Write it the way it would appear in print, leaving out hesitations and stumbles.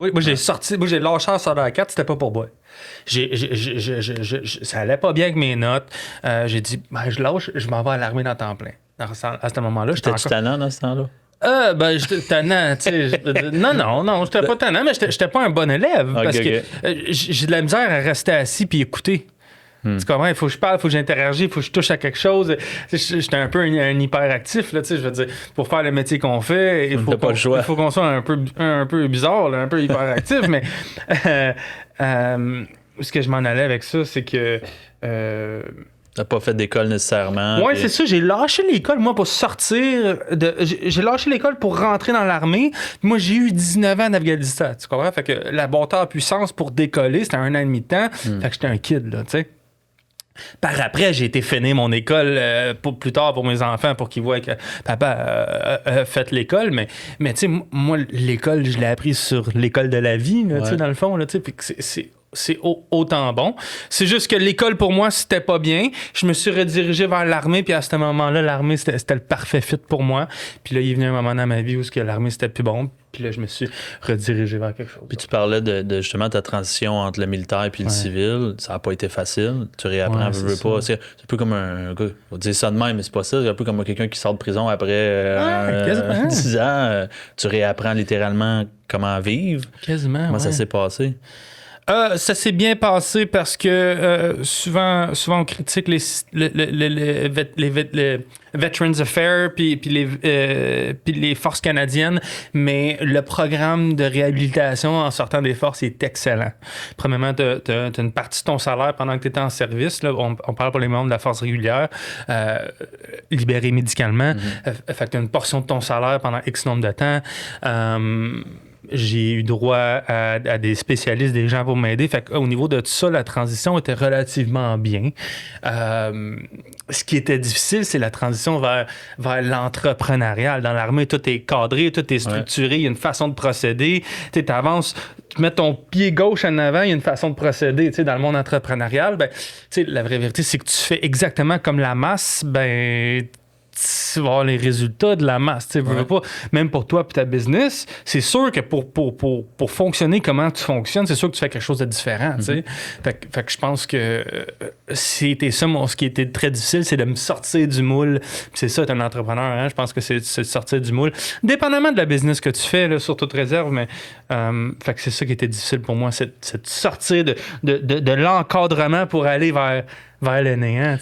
Oui, moi j'ai lâché en secondaire 4, c'était pas pour moi. Ça allait pas bien avec mes notes. J'ai dit, ben, je lâche, je m'en vais à l'armée dans temps plein. À ce moment-là, j'étais T'étais-tu tannant dans ce temps-là? Ben, j'étais tannant, tu sais. Non, j'étais pas tannant, mais j'étais pas un bon élève. Ok, Parce que ok. j'ai de la misère à rester assis puis écouter. Tu comprends? Il faut que je parle, il faut que j'interagisse, il faut que je touche à quelque chose. Tu sais, j'étais un peu un hyperactif, là, tu sais, je veux dire, pour faire le métier qu'on fait, il faut qu'on soit un peu bizarre, là, un peu hyperactif, mais ce que je m'en allais avec ça, c'est que... T'as pas fait d'école nécessairement. Ouais, puis- c'est ça. J'ai lâché l'école, moi, pour sortir de. J'ai lâché l'école pour rentrer dans l'armée. Moi, j'ai eu 19 ans d'Afghanistan. Tu comprends? Fait que la montée en puissance pour décoller, c'était 1 an et demi de temps. Fait que j'étais un kid, là, tu sais. Par après, j'ai été finir mon école plus tard pour mes enfants pour qu'ils voient que papa a fait l'école. Mais tu sais, moi, l'école, je l'ai appris sur l'école de la vie, là, tu sais, Ouais. dans le fond. Là, tu sais, puis que c'est autant bon. C'est juste que l'école, pour moi, c'était pas bien. Je me suis redirigé vers l'armée, puis à ce moment-là, l'armée, c'était le parfait fit pour moi. Puis là, il est venu un moment dans ma vie où l'armée, c'était plus bon. Puis là, je me suis redirigé vers quelque chose. Puis tu parlais de justement ta transition entre le militaire et le civil. Ça n'a pas été facile. Tu réapprends, Ouais, veux c'est pas. C'est un peu comme un gars, on va dire ça de même, mais c'est pas ça. C'est un peu comme quelqu'un qui sort de prison après quasiment. 10 ans. Tu réapprends littéralement comment vivre. Quasiment, Comment ouais. ça s'est passé? Ça s'est bien passé parce que souvent on critique les Veterans Affairs puis les forces canadiennes, mais le programme de réhabilitation en sortant des forces est excellent. Premièrement, t'as une partie de ton salaire pendant que tu étais en service. Là, on parle pour les membres de la force régulière, libérés médicalement. Fait que t'as une portion de ton salaire pendant X nombre de temps. J'ai eu droit à des spécialistes, des gens pour m'aider. Fait qu'au niveau de tout ça, la transition était relativement bien. Ce qui était difficile, c'est la transition vers l'entrepreneurial. Dans l'armée, tout est cadré, tout est structuré, il y a une façon de procéder. Tu avances, tu mets ton pied gauche en avant, il y a une façon de procéder. Dans le monde entrepreneurial, ben, la vraie vérité, c'est que tu fais exactement comme la masse, ben tu vas avoir les résultats de la masse. Tu veux pas, même pour toi et ta business, c'est sûr que pour fonctionner comment tu fonctionnes, c'est sûr que tu fais quelque chose de différent. Fait que je pense que c'était ça, ce qui était très difficile, c'est de me sortir du moule. Puis c'est ça, être un entrepreneur, hein? Je pense que c'est de sortir du moule. Dépendamment de la business que tu fais, là, sur toute réserve, mais fait que c'est ça qui était difficile pour moi, c'est de sortir de l'encadrement pour aller vers le néant.